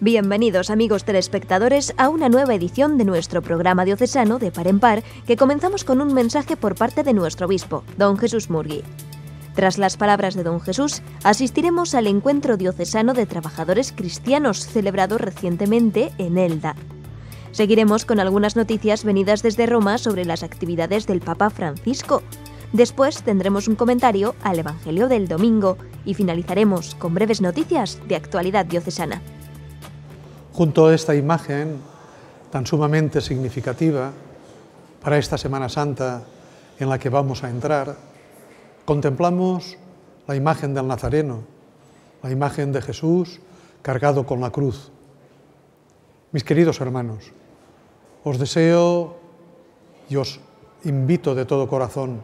Bienvenidos, amigos telespectadores, a una nueva edición de nuestro programa diocesano de Par en Par, que comenzamos con un mensaje por parte de nuestro obispo, don Jesús Murgui. Tras las palabras de don Jesús, asistiremos al encuentro diocesano de trabajadores cristianos celebrado recientemente en Elda. Seguiremos con algunas noticias venidas desde Roma sobre las actividades del Papa Francisco. Después tendremos un comentario al Evangelio del domingo y finalizaremos con breves noticias de actualidad diocesana. Junto a esta imagen tan sumamente significativa para esta Semana Santa en la que vamos a entrar, contemplamos la imagen del Nazareno, la imagen de Jesús cargado con la cruz. Mis queridos hermanos, os deseo y os invito de todo corazón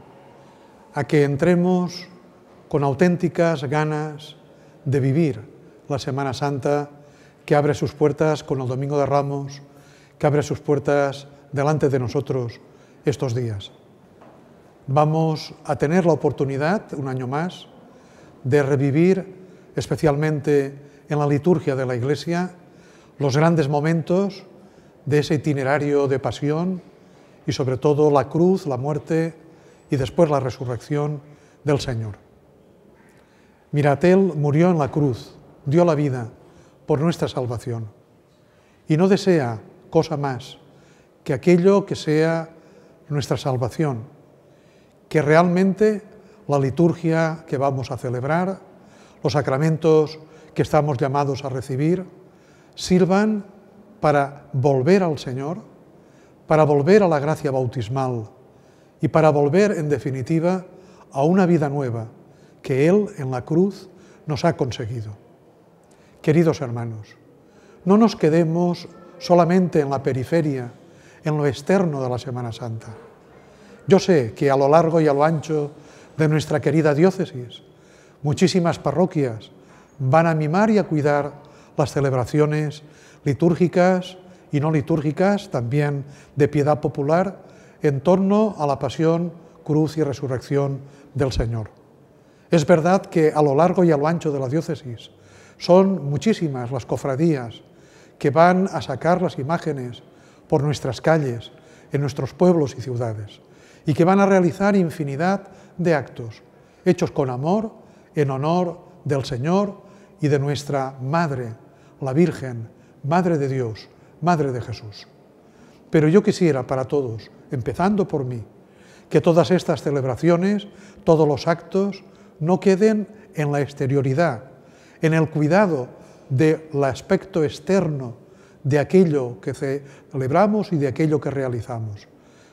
a que entremos con auténticas ganas de vivir la Semana Santa que abre sus puertas con el Domingo de Ramos, que abre sus puertas delante de nosotros estos días. Vamos a tener la oportunidad, un año más, de revivir, especialmente en la liturgia de la Iglesia, los grandes momentos de ese itinerario de pasión y sobre todo la cruz, la muerte y después la resurrección del Señor. Mirad, Él murió en la cruz, dio la vida por nuestra salvación y no desea cosa más que aquello que sea nuestra salvación, que realmente la liturgia que vamos a celebrar, los sacramentos que estamos llamados a recibir, sirvan para volver al Señor, para volver a la gracia bautismal y para volver, en definitiva, a una vida nueva que Él en la cruz nos ha conseguido. Queridos hermanos, no nos quedemos solamente en la periferia, en lo externo de la Semana Santa. Yo sé que a lo largo y a lo ancho de nuestra querida diócesis, muchísimas parroquias van a mimar y a cuidar las celebraciones litúrgicas y no litúrgicas, también de piedad popular, en torno a la pasión, cruz y resurrección del Señor. Es verdad que a lo largo y a lo ancho de la diócesis son muchísimas las cofradías que van a sacar las imágenes por nuestras calles, en nuestros pueblos y ciudades, y que van a realizar infinidad de actos, hechos con amor, en honor del Señor y de nuestra Madre, la Virgen, Madre de Dios, Madre de Jesús. Pero yo quisiera para todos, empezando por mí, que todas estas celebraciones, todos los actos, no queden en la exterioridad, en el cuidado del aspecto externo de aquello que celebramos y de aquello que realizamos,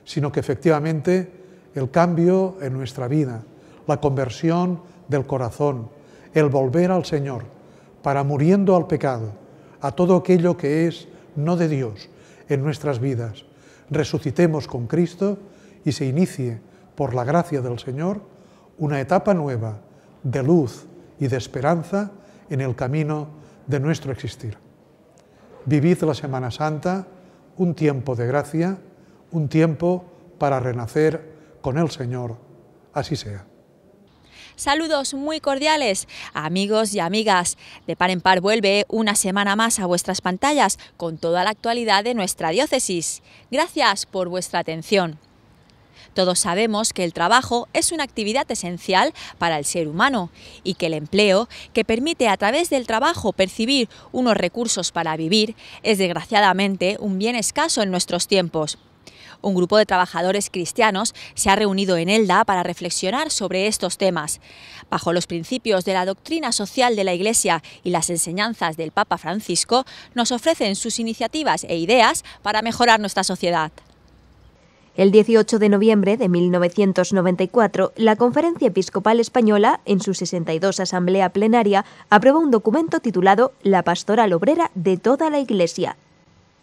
sino que efectivamente el cambio en nuestra vida, la conversión del corazón, el volver al Señor, para muriendo al pecado, a todo aquello que es no de Dios en nuestras vidas, resucitemos con Cristo y se inicie, por la gracia del Señor, una etapa nueva de luz y de esperanza en el camino de nuestro existir. Vivid la Semana Santa, un tiempo de gracia, un tiempo para renacer con el Señor. Así sea. Saludos muy cordiales, amigos y amigas. De Par en Par vuelve una semana más a vuestras pantallas con toda la actualidad de nuestra diócesis. Gracias por vuestra atención. Todos sabemos que el trabajo es una actividad esencial para el ser humano y que el empleo, que permite a través del trabajo percibir unos recursos para vivir, es desgraciadamente un bien escaso en nuestros tiempos. Un grupo de trabajadores cristianos se ha reunido en Elda para reflexionar sobre estos temas. Bajo los principios de la doctrina social de la Iglesia y las enseñanzas del Papa Francisco, nos ofrecen sus iniciativas e ideas para mejorar nuestra sociedad. El 18 de noviembre de 1994, la Conferencia Episcopal Española, en su 62 Asamblea Plenaria, aprobó un documento titulado La Pastoral Obrera de toda la Iglesia.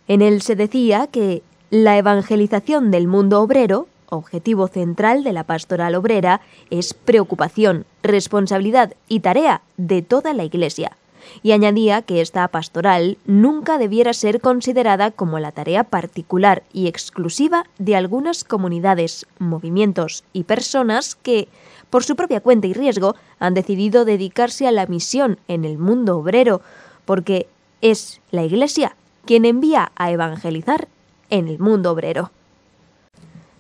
En él se decía que la evangelización del mundo obrero, objetivo central de la pastoral obrera, es preocupación, responsabilidad y tarea de toda la Iglesia. Y añadía que esta pastoral nunca debiera ser considerada como la tarea particular y exclusiva de algunas comunidades, movimientos y personas que, por su propia cuenta y riesgo, han decidido dedicarse a la misión en el mundo obrero, porque es la Iglesia quien envía a evangelizar en el mundo obrero.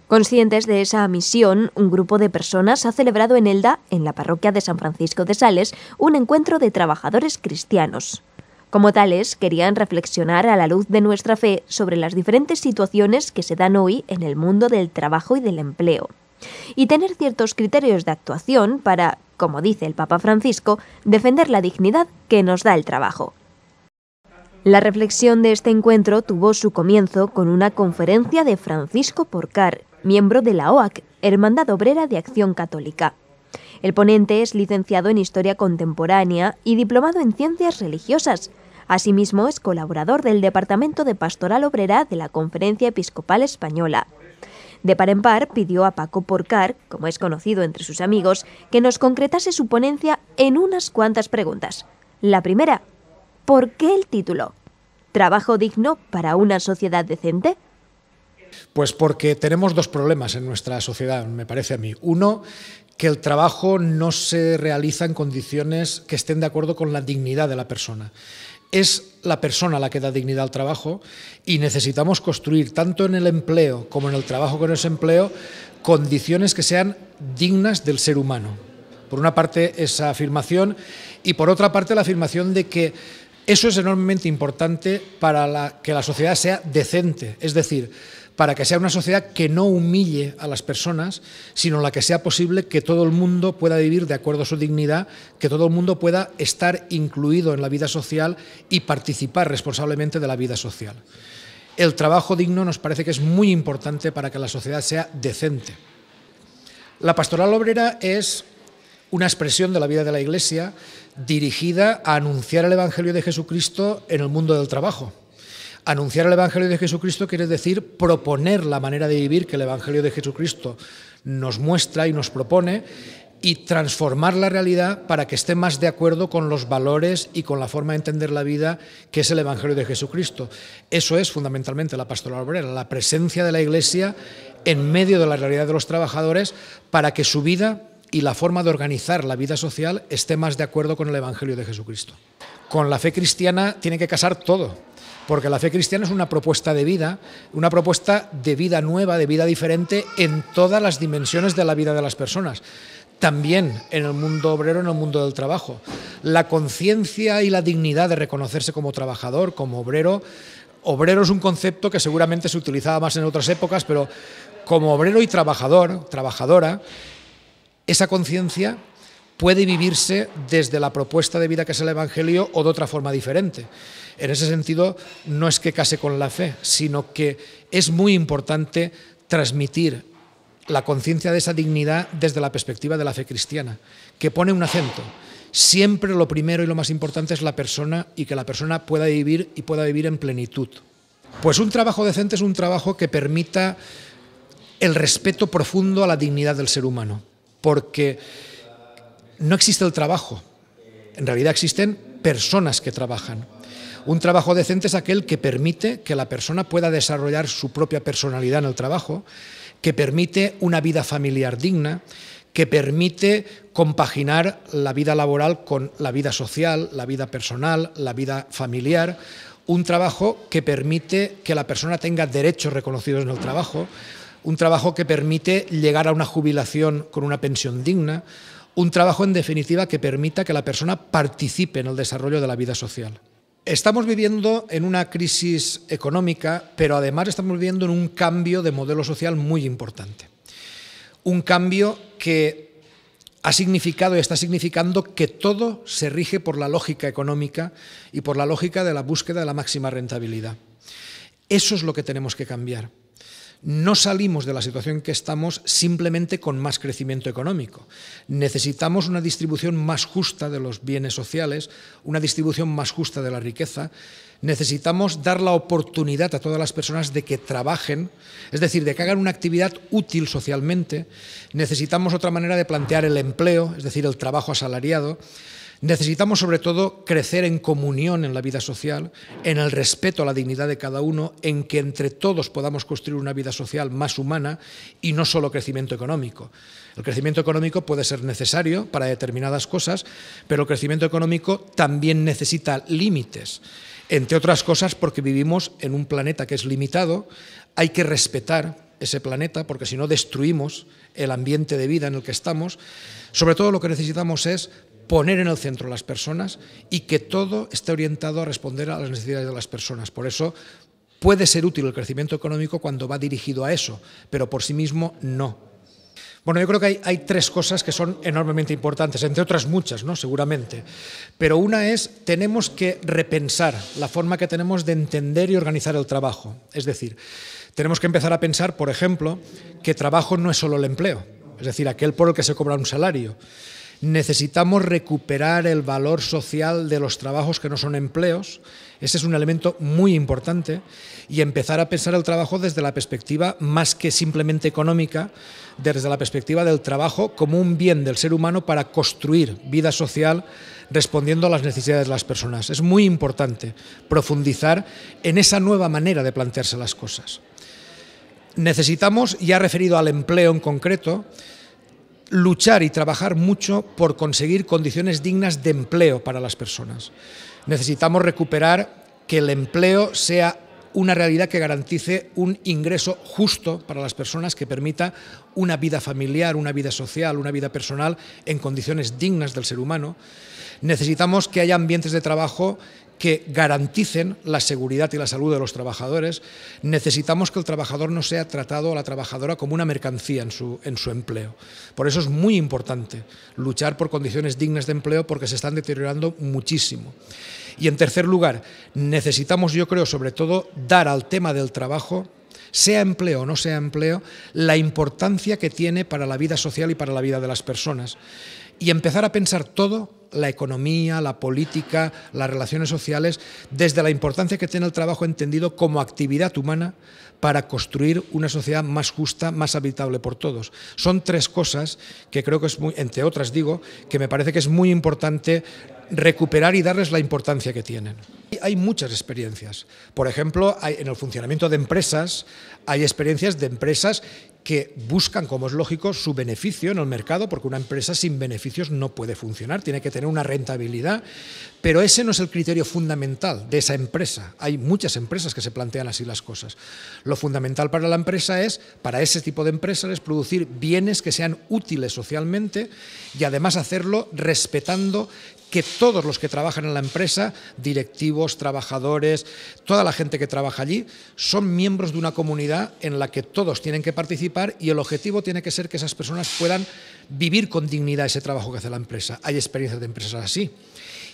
Conscientes de esa misión, un grupo de personas ha celebrado en Elda, en la parroquia de San Francisco de Sales, un encuentro de trabajadores cristianos. Como tales, querían reflexionar a la luz de nuestra fe sobre las diferentes situaciones que se dan hoy en el mundo del trabajo y del empleo, y tener ciertos criterios de actuación para, como dice el Papa Francisco, defender la dignidad que nos da el trabajo. La reflexión de este encuentro tuvo su comienzo con una conferencia de Francisco Porcar, miembro de la OAC, Hermandad Obrera de Acción Católica. El ponente es licenciado en Historia Contemporánea y diplomado en Ciencias Religiosas. Asimismo, es colaborador del Departamento de Pastoral Obrera de la Conferencia Episcopal Española. De par en par pidió a Paco Porcar, como es conocido entre sus amigos, que nos concretase su ponencia en unas cuantas preguntas. La primera, ¿por qué el título? ¿Trabajo digno para una sociedad decente? Pues porque tenemos dos problemas en nuestra sociedad, me parece a mí. Uno, que el trabajo no se realiza en condiciones que estén de acuerdo con la dignidad de la persona. Es la persona la que da dignidad al trabajo y necesitamos construir, tanto en el empleo como en el trabajo con ese empleo, condiciones que sean dignas del ser humano. Por una parte, esa afirmación, y por otra parte, la afirmación de que eso es enormemente importante para que la sociedad sea decente, es decir, para que sea una sociedad que no humille a las personas, sino la que sea posible que todo el mundo pueda vivir de acuerdo a su dignidad, que todo el mundo pueda estar incluido en la vida social y participar responsablemente de la vida social. El trabajo digno nos parece que es muy importante para que la sociedad sea decente. La pastoral obrera es una expresión de la vida de la Iglesia dirigida a anunciar el Evangelio de Jesucristo en el mundo del trabajo. Anunciar el Evangelio de Jesucristo quiere decir proponer la manera de vivir que el Evangelio de Jesucristo nos muestra y nos propone y transformar la realidad para que esté más de acuerdo con los valores y con la forma de entender la vida que es el Evangelio de Jesucristo. Eso es fundamentalmente la pastoral obrera, la presencia de la Iglesia en medio de la realidad de los trabajadores para que su vida y la forma de organizar la vida social esté más de acuerdo con el Evangelio de Jesucristo. Con la fe cristiana tiene que casar todo, porque la fe cristiana es una propuesta de vida nueva, de vida diferente en todas las dimensiones de la vida de las personas, también en el mundo obrero, en el mundo del trabajo. La conciencia y la dignidad de reconocerse como trabajador, como obrero. Obrero es un concepto que seguramente se utilizaba más en otras épocas, pero como obrero y trabajador, trabajadora, esa conciencia puede vivirse desde la propuesta de vida que es el Evangelio o de otra forma diferente. En ese sentido, no es que case con la fe, sino que es muy importante transmitir la conciencia de esa dignidad desde la perspectiva de la fe cristiana, que pone un acento. Siempre lo primero y lo más importante es la persona y que la persona pueda vivir y pueda vivir en plenitud. Pues un trabajo decente es un trabajo que permita el respeto profundo a la dignidad del ser humano, porque no existe el trabajo, en realidad existen personas que trabajan. Un trabajo decente es aquel que permite que la persona pueda desarrollar su propia personalidad en el trabajo, que permite una vida familiar digna, que permite compaginar la vida laboral con la vida social, la vida personal, la vida familiar. Un trabajo que permite que la persona tenga derechos reconocidos en el trabajo, un trabajo que permite llegar a una jubilación con una pensión digna, un trabajo en definitiva que permita que la persona participe en el desarrollo de la vida social. Estamos viviendo en una crisis económica, pero además estamos viviendo en un cambio de modelo social muy importante. Un cambio que ha significado y está significando que todo se rige por la lógica económica y por la lógica de la búsqueda de la máxima rentabilidad. Eso es lo que tenemos que cambiar. No salimos de la situación en que estamos simplemente con más crecimiento económico. Necesitamos una distribución más justa de los bienes sociales, una distribución más justa de la riqueza. Necesitamos dar la oportunidad a todas las personas de que trabajen, es decir, de que hagan una actividad útil socialmente. Necesitamos otra manera de plantear el empleo, es decir, el trabajo asalariado. Necesitamos, sobre todo, crecer en comunión en la vida social, en el respeto a la dignidad de cada uno, en que entre todos podamos construir una vida social más humana y no solo crecimiento económico. El crecimiento económico puede ser necesario para determinadas cosas, pero el crecimiento económico también necesita límites. Entre otras cosas porque vivimos en un planeta que es limitado, hay que respetar ese planeta porque si no destruimos el ambiente de vida en el que estamos. Sobre todo lo que necesitamos es poner en el centro a las personas y que todo esté orientado a responder a las necesidades de las personas. Por eso puede ser útil el crecimiento económico cuando va dirigido a eso, pero por sí mismo no. Bueno, yo creo que hay tres cosas que son enormemente importantes, entre otras muchas, ¿no? Seguramente. Pero una es, tenemos que repensar la forma que tenemos de entender y organizar el trabajo. Es decir, tenemos que empezar a pensar, por ejemplo, que trabajo no es solo el empleo, es decir, aquel por el que se cobra un salario. Necesitamos recuperar el valor social de los trabajos que no son empleos. Ese es un elemento muy importante y empezar a pensar el trabajo desde la perspectiva más que simplemente económica, desde la perspectiva del trabajo como un bien del ser humano para construir vida social respondiendo a las necesidades de las personas. Es muy importante profundizar en esa nueva manera de plantearse las cosas. Necesitamos, ya referido al empleo en concreto, luchar y trabajar mucho por conseguir condiciones dignas de empleo para las personas. Necesitamos recuperar que el empleo sea una realidad que garantice un ingreso justo para las personas, que permita una vida familiar, una vida social, una vida personal en condiciones dignas del ser humano. Necesitamos que haya ambientes de trabajo que garanticen la seguridad y la salud de los trabajadores. Necesitamos que el trabajador no sea tratado, o la trabajadora, como una mercancía en su empleo. Por eso es muy importante luchar por condiciones dignas de empleo porque se están deteriorando muchísimo. Y en tercer lugar, necesitamos, yo creo, sobre todo, dar al tema del trabajo, sea empleo o no sea empleo, la importancia que tiene para la vida social y para la vida de las personas. Y empezar a pensar todo, la economía, la política, las relaciones sociales, desde la importancia que tiene el trabajo entendido como actividad humana para construir una sociedad más justa, más habitable por todos. Son tres cosas que creo que es muy, entre otras digo, que me parece que es muy importante recuperar y darles la importancia que tienen. Hay muchas experiencias. Por ejemplo, en el funcionamiento de empresas, hay experiencias de empresas que buscan, como es lógico, su beneficio en el mercado, porque una empresa sin beneficios no puede funcionar, tiene que tener una rentabilidad, pero ese no es el criterio fundamental de esa empresa. Hay muchas empresas que se plantean así las cosas. Lo fundamental para la empresa es, para ese tipo de empresas, es producir bienes que sean útiles socialmente y además hacerlo respetando que todos los que trabajan en la empresa, directivos, trabajadores, toda la gente que trabaja allí, son miembros de una comunidad en la que todos tienen que participar y el objetivo tiene que ser que esas personas puedan vivir con dignidad ese trabajo que hace la empresa. Hay experiencias de empresas así.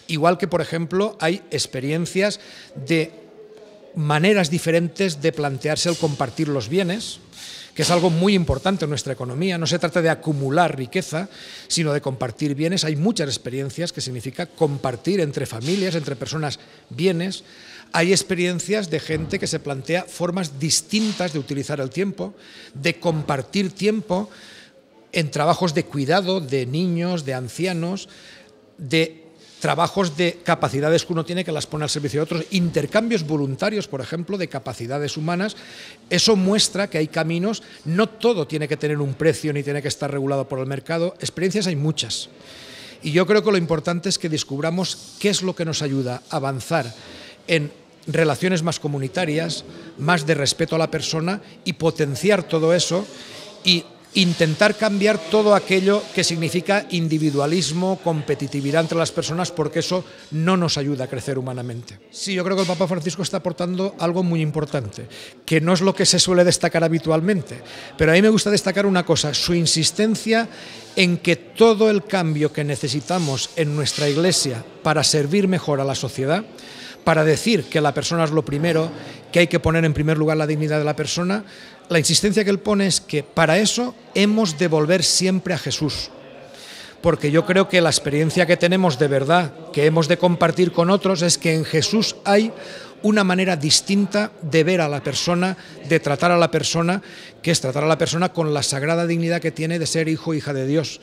Igual que, por ejemplo, hay experiencias de maneras diferentes de plantearse el compartir los bienes, que es algo muy importante en nuestra economía. No se trata de acumular riqueza, sino de compartir bienes. Hay muchas experiencias que significa compartir entre familias, entre personas, bienes. Hay experiencias de gente que se plantea formas distintas de utilizar el tiempo, de compartir tiempo en trabajos de cuidado de niños, de ancianos, de trabajos de capacidades que uno tiene que las pone al servicio de otros, intercambios voluntarios, por ejemplo, de capacidades humanas. Eso muestra que hay caminos, no todo tiene que tener un precio ni tiene que estar regulado por el mercado. Experiencias hay muchas. Y yo creo que lo importante es que descubramos qué es lo que nos ayuda a avanzar en relaciones más comunitarias, más de respeto a la persona y potenciar todo eso y intentar cambiar todo aquello que significa individualismo, competitividad entre las personas, porque eso no nos ayuda a crecer humanamente. Sí, yo creo que el Papa Francisco está aportando algo muy importante, que no es lo que se suele destacar habitualmente, pero a mí me gusta destacar una cosa, su insistencia en que todo el cambio que necesitamos en nuestra Iglesia para servir mejor a la sociedad, para decir que la persona es lo primero, que hay que poner en primer lugar la dignidad de la persona, la insistencia que él pone es que para eso hemos de volver siempre a Jesús. Porque yo creo que la experiencia que tenemos de verdad, que hemos de compartir con otros, es que en Jesús hay una manera distinta de ver a la persona, de tratar a la persona, que es tratar a la persona con la sagrada dignidad que tiene de ser hijo o hija de Dios.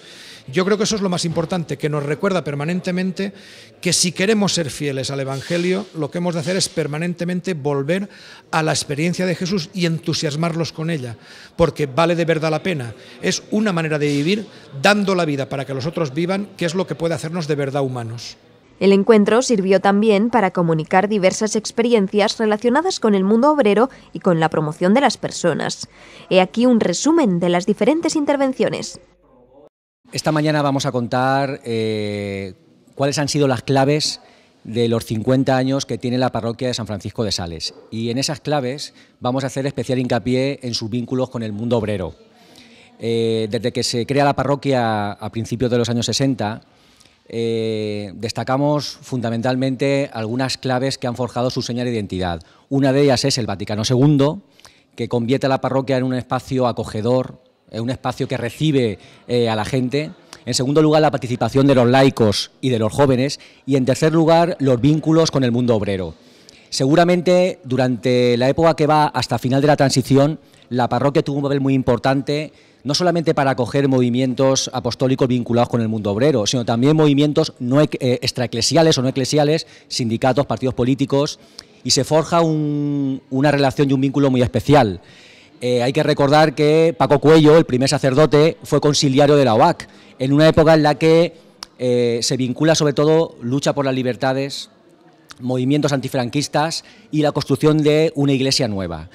Yo creo que eso es lo más importante, que nos recuerda permanentemente que si queremos ser fieles al Evangelio, lo que hemos de hacer es permanentemente volver a la experiencia de Jesús y entusiasmarlos con ella, porque vale de verdad la pena. Es una manera de vivir dando la vida para que los otros vivan, que es lo que puede hacernos de verdad humanos. El encuentro sirvió también para comunicar diversas experiencias relacionadas con el mundo obrero y con la promoción de las personas. He aquí un resumen de las diferentes intervenciones. Esta mañana vamos a contar cuáles han sido las claves de los 50 años que tiene la parroquia de San Francisco de Sales. Y en esas claves vamos a hacer especial hincapié en sus vínculos con el mundo obrero. Desde que se crea la parroquia a principios de los años 60, destacamos fundamentalmente algunas claves que han forjado su señal de identidad. Una de ellas es el Vaticano II, que convierte a la parroquia en un espacio acogedor, en un espacio que recibe a la gente. En segundo lugar, la participación de los laicos y de los jóvenes. Y en tercer lugar, los vínculos con el mundo obrero. Seguramente, durante la época que va hasta final de la transición, la parroquia tuvo un papel muy importante, no solamente para acoger movimientos apostólicos vinculados con el mundo obrero, sino también movimientos no extraeclesiales o no eclesiales, sindicatos, partidos políticos, y se forja una relación y un vínculo muy especial. Hay que recordar que Paco Cuello, el primer sacerdote, fue conciliario de la OAC, en una época en la que se vincula sobre todo lucha por las libertades, movimientos antifranquistas y la construcción de una iglesia nueva.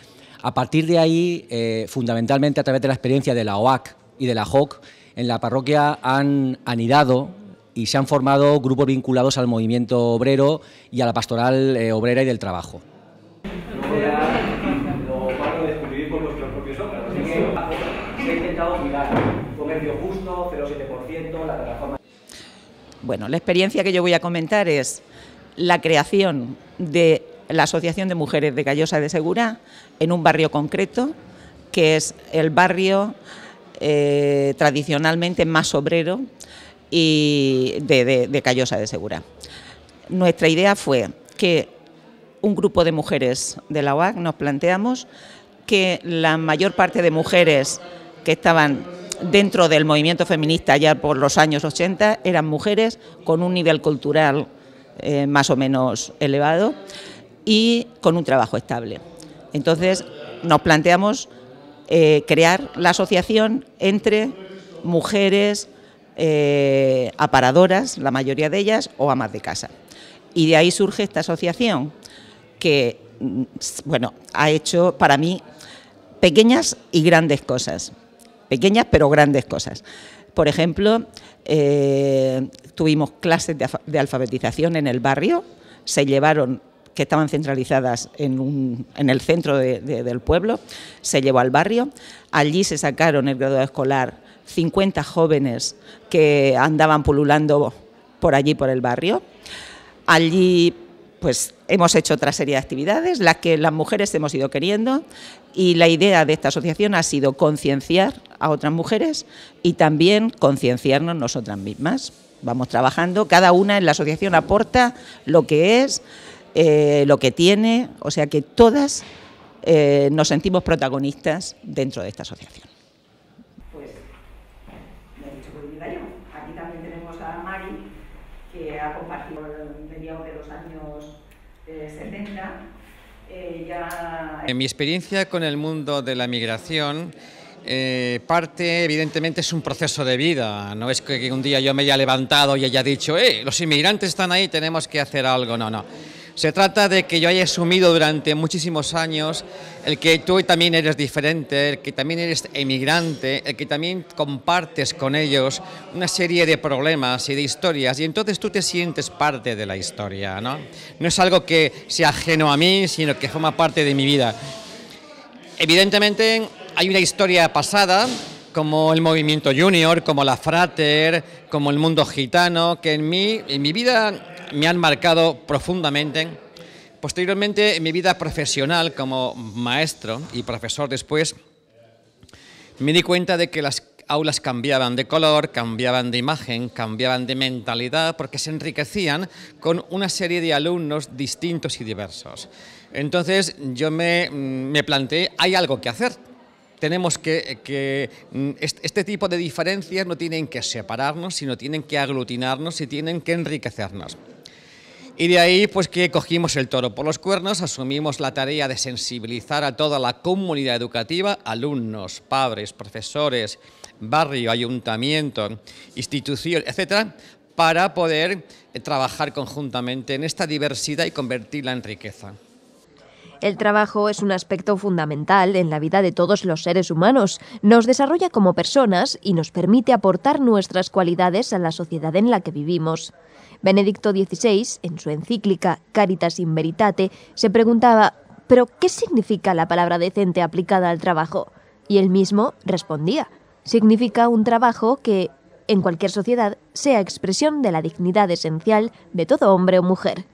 A partir de ahí, fundamentalmente a través de la experiencia de la OAC y de la JOC, en la parroquia han anidado y se han formado grupos vinculados al movimiento obrero y a la pastoral obrera y del trabajo. Lo van a descubrir por nuestros propios ojos. Así que se ha intentado mirar comercio justo, 0,7%, la plataforma. Bueno, la experiencia que yo voy a comentar es la creación de la Asociación de Mujeres de Callosa de Segura en un barrio concreto, que es el barrio tradicionalmente más obrero y de Callosa de Segura. Nuestra idea fue que un grupo de mujeres de la UAC nos planteamos que la mayor parte de mujeres que estaban dentro del movimiento feminista ya por los años 80 eran mujeres con un nivel cultural más o menos elevado y con un trabajo estable. Entonces nos planteamos crear la asociación entre mujeres aparadoras, la mayoría de ellas, o amas de casa. Y de ahí surge esta asociación que, bueno, ha hecho para mí pequeñas y grandes cosas. Pequeñas pero grandes cosas. Por ejemplo, tuvimos clases de alfabetización en el barrio, se llevaron, que estaban centralizadas en el centro del pueblo, se llevó al barrio. Allí se sacaron el graduado escolar 50 jóvenes que andaban pululando por allí, por el barrio. Allí pues hemos hecho otra serie de actividades, las que las mujeres hemos ido queriendo, y la idea de esta asociación ha sido concienciar a otras mujeres y también concienciarnos nosotras mismas. Vamos trabajando, cada una en la asociación aporta lo que es, lo que tiene, o sea que todas nos sentimos protagonistas dentro de esta asociación. Pues, me he dicho que diga yo. Aquí también tenemos a Mari, que ha compartido mediados de los años 70. En mi experiencia con el mundo de la migración, parte evidentemente es un proceso de vida, no es que un día yo me haya levantado y haya dicho los inmigrantes están ahí, tenemos que hacer algo, no. Se trata de que yo haya asumido durante muchísimos años el que tú también eres diferente, el que también eres emigrante, el que también compartes con ellos una serie de problemas y de historias, y entonces tú te sientes parte de la historia, ¿no? No es algo que sea ajeno a mí, sino que forma parte de mi vida. Evidentemente hay una historia pasada, como el movimiento junior, como la Frater, como el mundo gitano, que en mi vida me han marcado profundamente. Posteriormente, en mi vida profesional como maestro y profesor después, me di cuenta de que las aulas cambiaban de color, cambiaban de imagen, cambiaban de mentalidad, porque se enriquecían con una serie de alumnos distintos y diversos. Entonces yo me planteé, hay algo que hacer. Tenemos que este tipo de diferencias no tienen que separarnos, sino tienen que aglutinarnos y tienen que enriquecernos. Y de ahí pues que cogimos el toro por los cuernos, asumimos la tarea de sensibilizar a toda la comunidad educativa, alumnos, padres, profesores, barrio, ayuntamiento, institución, etcétera, para poder trabajar conjuntamente en esta diversidad y convertirla en riqueza. El trabajo es un aspecto fundamental en la vida de todos los seres humanos. Nos desarrolla como personas y nos permite aportar nuestras cualidades a la sociedad en la que vivimos. Benedicto XVI, en su encíclica Caritas in Veritate, se preguntaba: ¿pero qué significa la palabra decente aplicada al trabajo? Y él mismo respondía: significa un trabajo que, en cualquier sociedad, sea expresión de la dignidad esencial de todo hombre o mujer.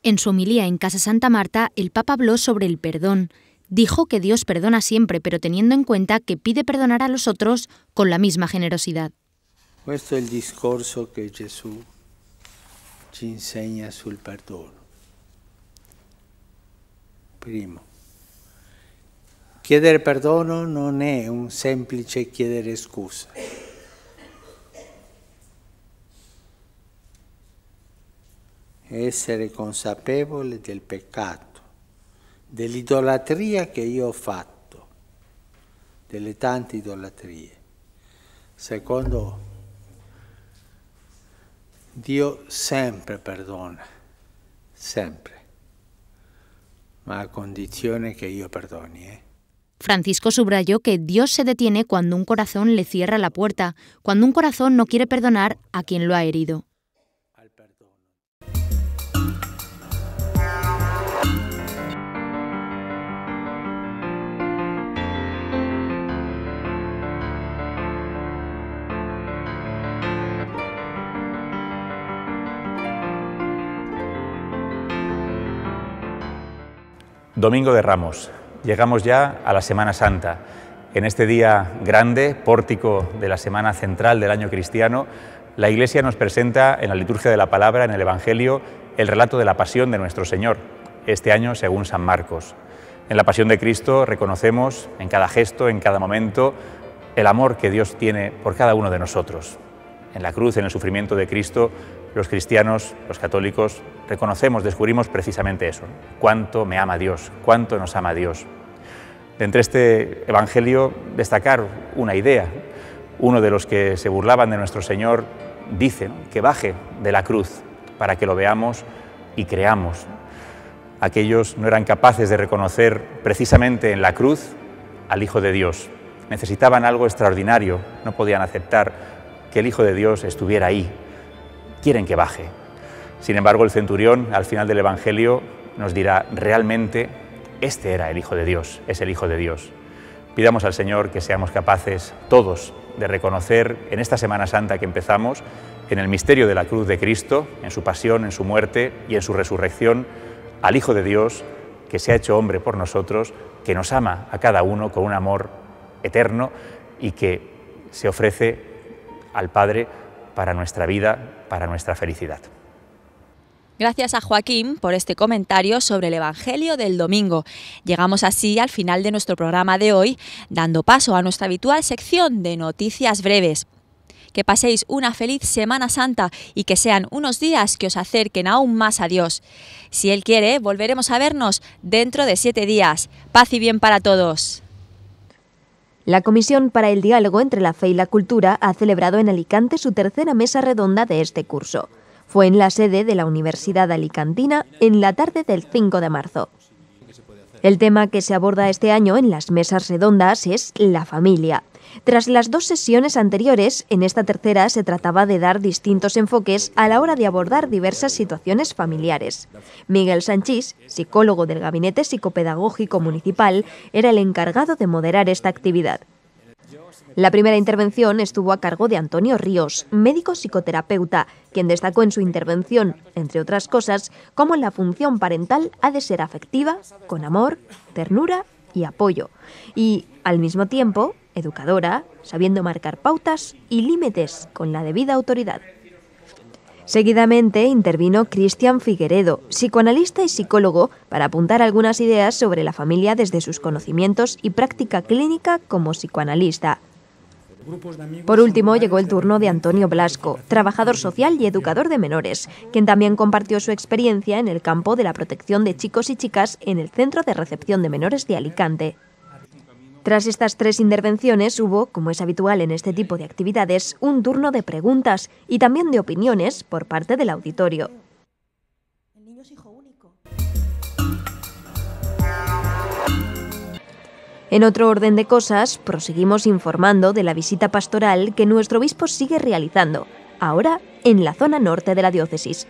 En su homilía en Casa Santa Marta, el Papa habló sobre el perdón. Dijo que Dios perdona siempre, pero teniendo en cuenta que pide perdonar a los otros con la misma generosidad. Questo è il discorso che Gesù ci insegna sul perdono. Primo, chiedere perdono non è un semplice chiedere scusa. Essere consapevole del peccato, dell'idolatria che io ho fatto, delle tante idolatrie. Secondo, Dio sempre perdona, sempre, ma a condizione che io perdoni. Francisco subrayó que Dios se detiene cuando un corazón le cierra la puerta, cuando un corazón no quiere perdonar a quien lo ha herido. Domingo de Ramos. Llegamos ya a la Semana Santa. En este día grande, pórtico de la semana central del año cristiano, la Iglesia nos presenta en la liturgia de la palabra, en el Evangelio, el relato de la pasión de nuestro Señor, este año según San Marcos. En la pasión de Cristo reconocemos en cada gesto, en cada momento, el amor que Dios tiene por cada uno de nosotros. En la cruz, en el sufrimiento de Cristo, los cristianos, los católicos, reconocemos, descubrimos precisamente eso, cuánto me ama Dios, cuánto nos ama Dios. De entre este Evangelio, destacar una idea. Uno de los que se burlaban de nuestro Señor dice, ¿no?, que baje de la cruz para que lo veamos y creamos. Aquellos no eran capaces de reconocer precisamente en la cruz al Hijo de Dios. Necesitaban algo extraordinario, no podían aceptar que el Hijo de Dios estuviera ahí. Quieren que baje. Sin embargo, el centurión, al final del Evangelio, nos dirá, realmente, este era el Hijo de Dios, es el Hijo de Dios. Pidamos al Señor que seamos capaces todos de reconocer en esta Semana Santa que empezamos, en el misterio de la cruz de Cristo, en su pasión, en su muerte y en su resurrección, al Hijo de Dios, que se ha hecho hombre por nosotros, que nos ama a cada uno con un amor eterno y que se ofrece al Padre para nuestra vida, para nuestra felicidad. Gracias a Joaquín por este comentario sobre el Evangelio del domingo. Llegamos así al final de nuestro programa de hoy, dando paso a nuestra habitual sección de noticias breves. Que paséis una feliz Semana Santa y que sean unos días que os acerquen aún más a Dios. Si Él quiere, volveremos a vernos dentro de 7 días. Paz y bien para todos. La Comisión para el Diálogo entre la Fe y la Cultura ha celebrado en Alicante su tercera mesa redonda de este curso. Fue en la sede de la Universidad Alicantina en la tarde del 5 de marzo. El tema que se aborda este año en las mesas redondas es la familia. Tras las 2 sesiones anteriores, en esta tercera se trataba de dar distintos enfoques a la hora de abordar diversas situaciones familiares. Miguel Sanchís, psicólogo del Gabinete Psicopedagógico Municipal, era el encargado de moderar esta actividad. La primera intervención estuvo a cargo de Antonio Ríos, médico psicoterapeuta, quien destacó en su intervención, entre otras cosas, cómo la función parental ha de ser afectiva, con amor, ternura y apoyo, y, al mismo tiempo, educadora, sabiendo marcar pautas y límites con la debida autoridad. Seguidamente intervino Cristian Figueredo, psicoanalista y psicólogo, para apuntar algunas ideas sobre la familia desde sus conocimientos y práctica clínica como psicoanalista. Por último, llegó el turno de Antonio Blasco, trabajador social y educador de menores, quien también compartió su experiencia en el campo de la protección de chicos y chicas en el Centro de Recepción de Menores de Alicante. Tras estas 3 intervenciones hubo, como es habitual en este tipo de actividades, un turno de preguntas y también de opiniones por parte del auditorio. En otro orden de cosas, proseguimos informando de la visita pastoral que nuestro obispo sigue realizando, ahora en la zona norte de la diócesis.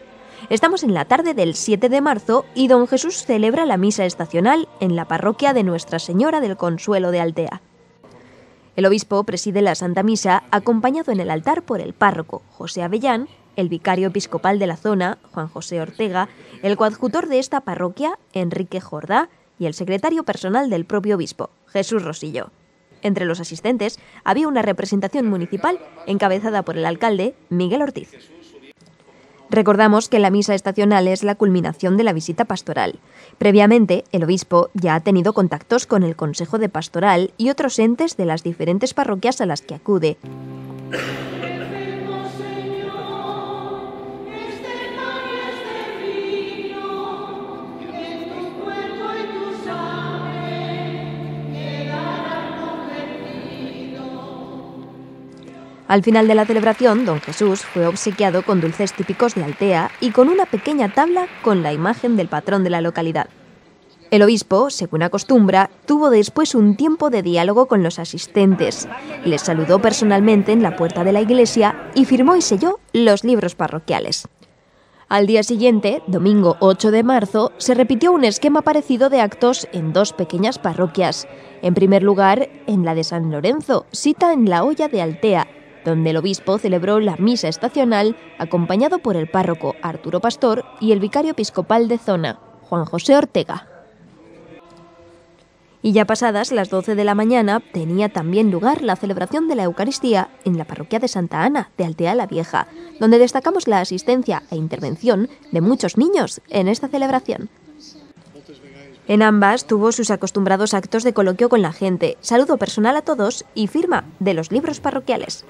Estamos en la tarde del 7 de marzo y don Jesús celebra la misa estacional en la parroquia de Nuestra Señora del Consuelo de Altea. El obispo preside la Santa Misa acompañado en el altar por el párroco José Avellán, el vicario episcopal de la zona, Juan José Ortega, el coadjutor de esta parroquia, Enrique Jordá, y el secretario personal del propio obispo, Jesús Rosillo. Entre los asistentes había una representación municipal encabezada por el alcalde Miguel Ortiz. Recordamos que la misa estacional es la culminación de la visita pastoral. Previamente, el obispo ya ha tenido contactos con el Consejo de Pastoral y otros entes de las diferentes parroquias a las que acude. Al final de la celebración, don Jesús fue obsequiado con dulces típicos de Altea y con una pequeña tabla con la imagen del patrón de la localidad. El obispo, según acostumbra, tuvo después un tiempo de diálogo con los asistentes. Les saludó personalmente en la puerta de la iglesia y firmó y selló los libros parroquiales. Al día siguiente, domingo 8 de marzo, se repitió un esquema parecido de actos en 2 pequeñas parroquias. En primer lugar, en la de San Lorenzo, sita en la Hoya de Altea, donde el obispo celebró la misa estacional acompañado por el párroco Arturo Pastor y el vicario episcopal de zona, Juan José Ortega. Y ya pasadas las 12 de la mañana tenía también lugar la celebración de la Eucaristía en la parroquia de Santa Ana de Altea la Vieja, donde destacamos la asistencia e intervención de muchos niños en esta celebración. En ambas tuvo sus acostumbrados actos de coloquio con la gente, saludo personal a todos y firma de los libros parroquiales.